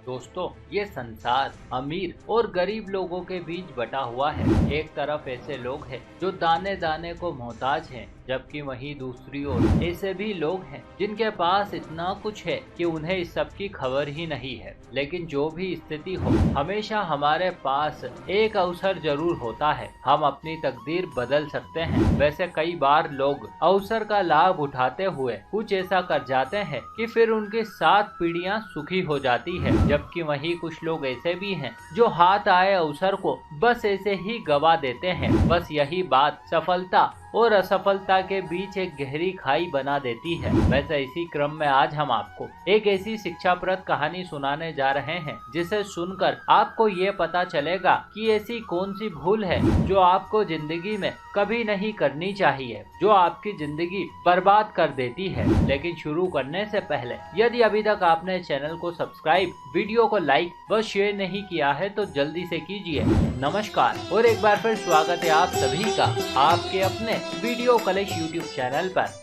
दोस्तों, ये संसार अमीर और गरीब लोगों के बीच बटा हुआ है। एक तरफ ऐसे लोग हैं जो दाने दाने को मोहताज हैं, जबकि वहीं दूसरी ओर ऐसे भी लोग हैं जिनके पास इतना कुछ है कि उन्हें इस सब की खबर ही नहीं है। लेकिन जो भी स्थिति हो, हमेशा हमारे पास एक अवसर जरूर होता है। हम अपनी तकदीर बदल सकते हैं। वैसे कई बार लोग अवसर का लाभ उठाते हुए कुछ ऐसा कर जाते हैं कि फिर उनकी 7 पीढ़ियां सुखी हो जाती है। जबकि वहीं कुछ लोग ऐसे भी हैं जो हाथ आए अवसर को बस ऐसे ही गवा देते हैं। बस यही बात सफलता और असफलता के बीच एक गहरी खाई बना देती है। वैसे इसी क्रम में आज हम आपको एक ऐसी शिक्षाप्रद कहानी सुनाने जा रहे हैं जिसे सुनकर आपको ये पता चलेगा कि ऐसी कौन सी भूल है जो आपको जिंदगी में कभी नहीं करनी चाहिए, जो आपकी जिंदगी बर्बाद कर देती है। लेकिन शुरू करने से पहले यदि अभी तक आपने चैनल को सब्सक्राइब, वीडियो को लाइक व शेयर नहीं किया है तो जल्दी से कीजिए। नमस्कार और एक बार फिर स्वागत है आप सभी का आपके अपने वीडियो कलेश यूट्यूब चैनल पर।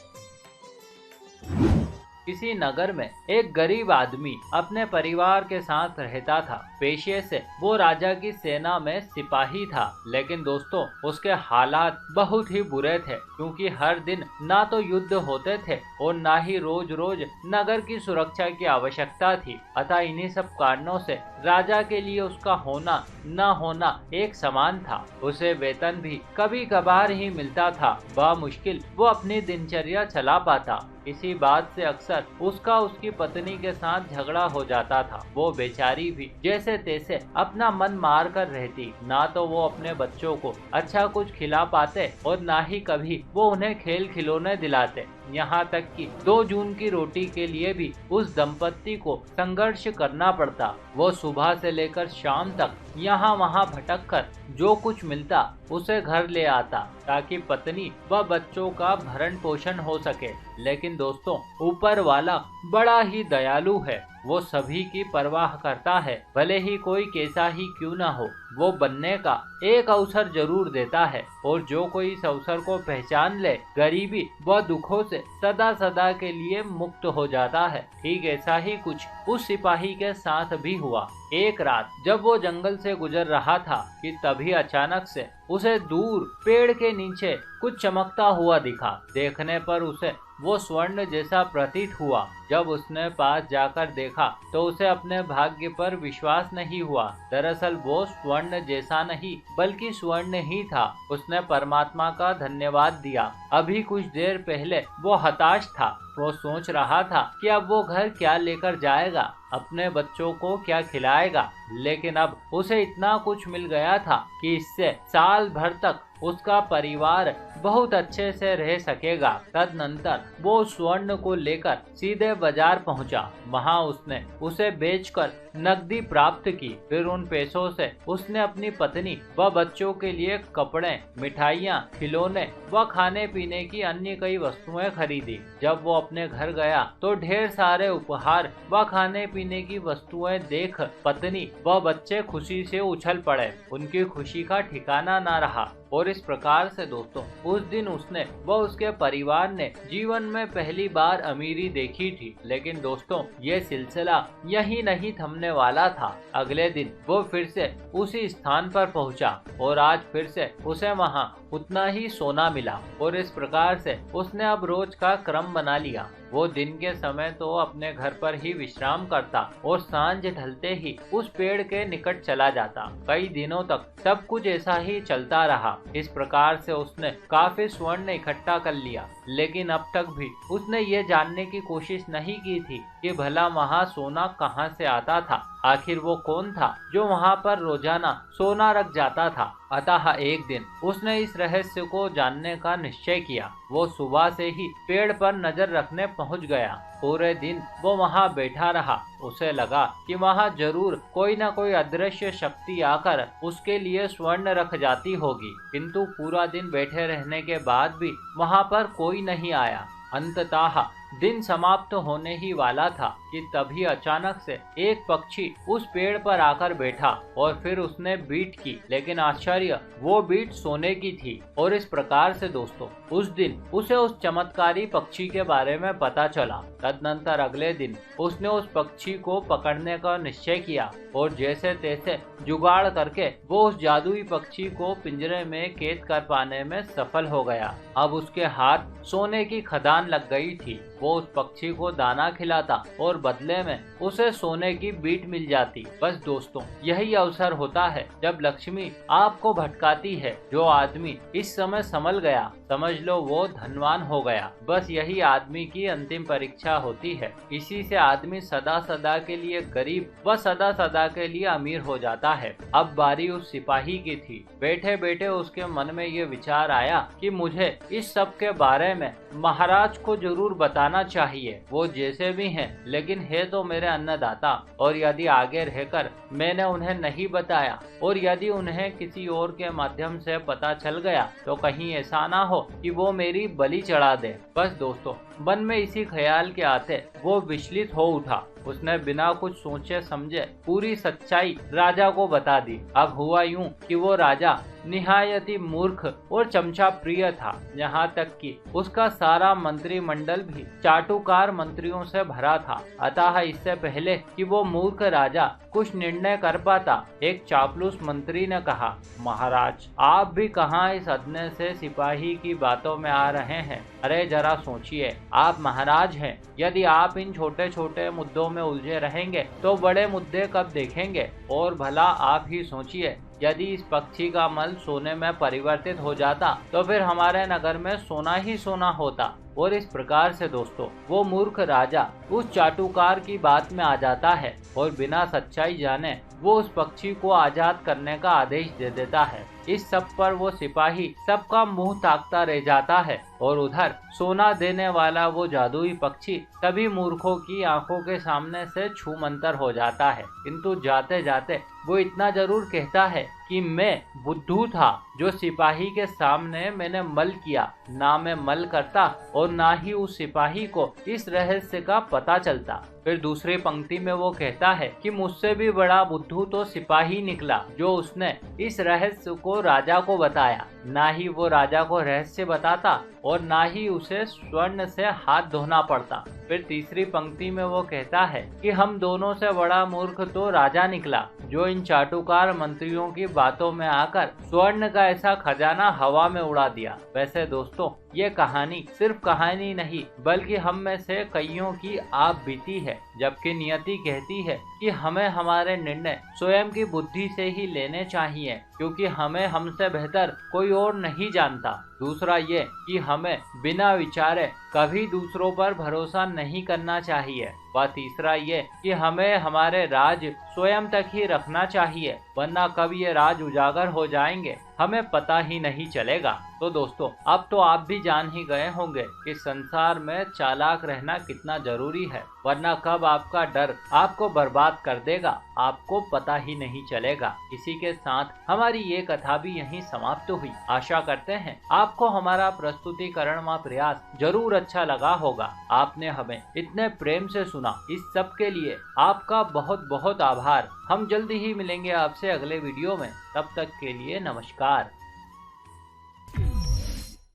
किसी नगर में एक गरीब आदमी अपने परिवार के साथ रहता था। पेशे से वो राजा की सेना में सिपाही था, लेकिन दोस्तों उसके हालात बहुत ही बुरे थे, क्योंकि हर दिन ना तो युद्ध होते थे और ना ही रोज रोज नगर की सुरक्षा की आवश्यकता थी। अतः इन्हीं सब कारणों से राजा के लिए उसका होना न होना एक समान था। उसे वेतन भी कभी कभार ही मिलता था। मुश्किल वो अपनी दिनचर्या चला पाता। इसी बात से अक्सर उसका उसकी पत्नी के साथ झगड़ा हो जाता था। वो बेचारी भी जैसे तैसे अपना मन मार कर रहती। ना तो वो अपने बच्चों को अच्छा कुछ खिला पाते और ना ही कभी वो उन्हें खेल खिलौने दिलाते। यहाँ तक कि 2 जून की रोटी के लिए भी उस दंपत्ति को संघर्ष करना पड़ता। वो सुबह से लेकर शाम तक यहाँ वहाँ भटक कर जो कुछ मिलता उसे घर ले आता, ताकि पत्नी व बच्चों का भरण पोषण हो सके। लेकिन दोस्तों ऊपर वाला बड़ा ही दयालु है। वो सभी की परवाह करता है, भले ही कोई कैसा ही क्यों न हो। वो बनने का एक अवसर जरूर देता है, और जो कोई इस अवसर को पहचान ले, गरीबी व दुखों से सदा सदा के लिए मुक्त हो जाता है। ठीक ऐसा ही कुछ उस सिपाही के साथ भी हुआ। एक रात जब वो जंगल से गुजर रहा था कि तभी अचानक से उसे दूर पेड़ के नीचे कुछ चमकता हुआ दिखा। देखने पर उसे वो स्वर्ण जैसा प्रतीत हुआ। जब उसने पास जाकर देखा तो उसे अपने भाग्य पर विश्वास नहीं हुआ। दरअसल वो स्वर्ण जैसा नहीं बल्कि स्वर्ण ही था। उसने परमात्मा का धन्यवाद दिया। अभी कुछ देर पहले वो हताश था। वो सोच रहा था कि अब वो घर क्या लेकर जाएगा, अपने बच्चों को क्या खिलाएगा। लेकिन अब उसे इतना कुछ मिल गया था कि इससे साल भर तक उसका परिवार बहुत अच्छे से रह सकेगा। तदनंतर वो स्वर्ण को लेकर सीधे बाजार पहुंचा। वहां उसने उसे बेचकर नकदी प्राप्त की। फिर उन पैसों से उसने अपनी पत्नी व बच्चों के लिए कपड़े, मिठाइयाँ, खिलौने व खाने पीने की अन्य कई वस्तुएं खरीदी। जब वो अपने घर गया तो ढेर सारे उपहार व खाने पीने की वस्तुएं देख पत्नी व बच्चे खुशी से उछल पड़े। उनकी खुशी का ठिकाना न रहा। और इस प्रकार से दोस्तों उस दिन उसने व उसके परिवार ने जीवन में पहली बार अमीरी देखी थी। लेकिन दोस्तों ये सिलसिला यही नहीं थमने वाला था। अगले दिन वो फिर से उसी स्थान पर पहुंचा और आज फिर से उसे वहां उतना ही सोना मिला। और इस प्रकार से उसने अब रोज का क्रम बना लिया। वो दिन के समय तो अपने घर पर ही विश्राम करता और सांझ ढलते ही उस पेड़ के निकट चला जाता। कई दिनों तक सब कुछ ऐसा ही चलता रहा। इस प्रकार से उसने काफी स्वर्ण इकट्ठा कर लिया। लेकिन अब तक भी उसने ये जानने की कोशिश नहीं की थी कि भला वहाँ सोना कहाँ से आता था। आखिर वो कौन था जो वहाँ पर रोजाना सोना रख जाता था। अतः एक दिन उसने इस रहस्य को जानने का निश्चय किया। वो सुबह से ही पेड़ पर नजर रखने पहुँच गया। पूरे दिन वो वहाँ बैठा रहा। उसे लगा कि वहाँ जरूर कोई न कोई अदृश्य शक्ति आकर उसके लिए स्वर्ण रख जाती होगी, किंतु पूरा दिन बैठे रहने के बाद भी वहाँ पर कोई नहीं आया। अंततः दिन समाप्त होने ही वाला था कि तभी अचानक से एक पक्षी उस पेड़ पर आकर बैठा और फिर उसने बीट की, लेकिन आश्चर्य, वो बीट सोने की थी। और इस प्रकार से दोस्तों उस दिन उसे उस चमत्कारी पक्षी के बारे में पता चला। तदनंतर अगले दिन उसने उस पक्षी को पकड़ने का निश्चय किया और जैसे तैसे जुगाड़ करके वो उस जादुई पक्षी को पिंजरे में कैद कर पाने में सफल हो गया। अब उसके हाथ सोने की खदान लग गई थी। वो उस पक्षी को दाना खिलाता और बदले में उसे सोने की बीट मिल जाती। बस दोस्तों यही अवसर होता है जब लक्ष्मी आपको भटकाती है। जो आदमी इस समय संभल गया, समझ लो वो धनवान हो गया। बस यही आदमी की अंतिम परीक्षा होती है। इसी से आदमी सदा सदा के लिए गरीब व सदा सदा के लिए अमीर हो जाता है। अब बारी उस सिपाही की थी। बैठे बैठे उसके मन में ये विचार आया कि मुझे इस सब के बारे में महाराज को जरूर बताना चाहिए। वो जैसे भी हैं, लेकिन है तो मेरे अन्नदाता, और यदि आगे रहकर मैंने उन्हें नहीं बताया और यदि उन्हें किसी और के माध्यम से पता चल गया तो कहीं ऐसा ना हो कि वो मेरी बलि चढ़ा दे। बस दोस्तों मन में इसी ख्याल के आते वो विचलित हो उठा। उसने बिना कुछ सोचे समझे पूरी सच्चाई राजा को बता दी। अब हुआ यूं कि वो राजा निहायत ही मूर्ख और चमचा प्रिय था। यहाँ तक कि उसका सारा मंत्रिमंडल भी चाटुकार मंत्रियों से भरा था। अतः इससे पहले कि वो मूर्ख राजा कुछ निर्णय कर पाता, एक चापलूस मंत्री ने कहा, महाराज आप भी कहाँ इस अदने से सिपाही की बातों में आ रहे हैं। अरे जरा सोचिए, आप महाराज हैं। यदि आप इन छोटे छोटे मुद्दों में उलझे रहेंगे तो बड़े मुद्दे कब देखेंगे। और भला आप ही सोचिए, यदि इस पक्षी का मल सोने में परिवर्तित हो जाता तो फिर हमारे नगर में सोना ही सोना होता। और इस प्रकार से दोस्तों वो मूर्ख राजा उस चाटुकार की बात में आ जाता है और बिना सच्चाई जाने वो उस पक्षी को आजाद करने का आदेश दे देता है। इस सब पर वो सिपाही सबका मुंह ताकता रह जाता है और उधर सोना देने वाला वो जादुई पक्षी सभी मूर्खों की आंखों के सामने से छूमंतर हो जाता है। किंतु जाते जाते वो इतना जरूर कहता है कि मैं बुद्धू था, जो सिपाही के सामने मैंने मल किया। ना मैं मल करता और ना ही उस सिपाही को इस रहस्य का पता चलता। फिर दूसरी पंक्ति में वो कहता है कि मुझसे भी बड़ा बुद्धू तो सिपाही निकला, जो उसने इस रहस्य को राजा को बताया। ना ही वो राजा को रहस्य बताता और ना ही उसे स्वर्ण से हाथ धोना पड़ता। फिर तीसरी पंक्ति में वो कहता है कि हम दोनों से बड़ा मूर्ख तो राजा निकला, जो इन चाटुकार मंत्रियों की बातों में आकर स्वर्ण का ऐसा खजाना हवा में उड़ा दिया। वैसे दोस्तों ये कहानी सिर्फ कहानी नहीं बल्कि हम में से कईयों की आप बीती है, जबकि नियति कहती है कि हमें हमारे निर्णय स्वयं की बुद्धि से ही लेने चाहिए, क्योंकि हमें हमसे बेहतर कोई और नहीं जानता। दूसरा ये कि हमें बिना विचारे कभी दूसरों पर भरोसा नहीं करना चाहिए। व तीसरा ये कि हमें हमारे राज स्वयं तक ही रखना चाहिए, वरना कब ये राज उजागर हो जाएंगे हमें पता ही नहीं चलेगा। तो दोस्तों अब तो आप भी जान ही गए होंगे कि संसार में चालाक रहना कितना जरूरी है, वरना कब आपका डर आपको बर्बाद कर देगा आपको पता ही नहीं चलेगा। इसी के साथ हमारी ये कथा भी यहीं समाप्त हुई। आशा करते हैं आपको हमारा प्रस्तुतिकरण व प्रयास जरूर अच्छा लगा होगा। आपने हमें इतने प्रेम से सुना, इस सब के लिए आपका बहुत बहुत आभार। हम जल्दी ही मिलेंगे आपसे अगले वीडियो में। तब तक के लिए नमस्कार।